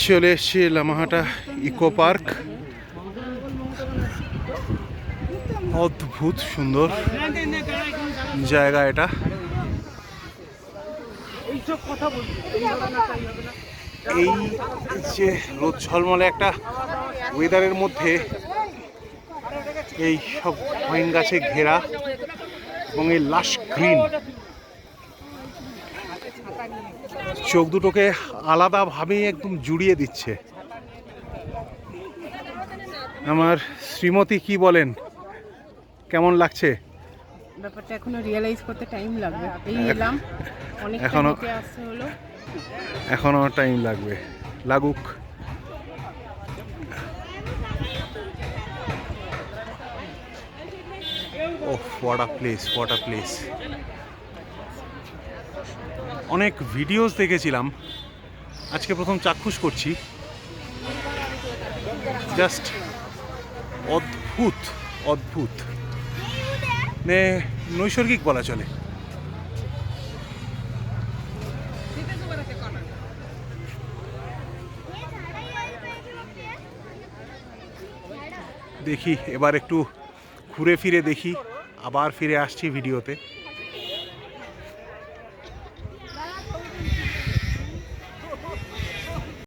চলে এসছি Lamahatta eco park. অদ্ভুত সুন্দর জায়গা এটা। এই যে রোদ ঝলমলে একটা ওয়েদারের মধ্যে এই সব পাইন গাছে ঘেরা এবং এই লাশ গ্রিন চোখ দুটোকে আলাদাভাবে একদম জুড়িয়ে দিচ্ছে। আমার শ্রীমতী কি বলেন, কেমন লাগছে? ব্যাপারটা এখনো রিয়েলাইজ করতে টাইম লাগবে। এই এলাম, অনেকটা হেঁটে আসতে হলো, এখনো টাইম লাগবে, লাগুক। Oh, what a place, what a place. অনেক ভিডিওস দেখেছিলাম, আজকে প্রথম চাক্ষুষ করছি। জাস্ট অদ্ভুত অদ্ভুত, নৈসর্গিক বলা চলে। দেখি এবার একটু ঘুরে ফিরে দেখি, আবার ফিরে আসছি ভিডিওতে।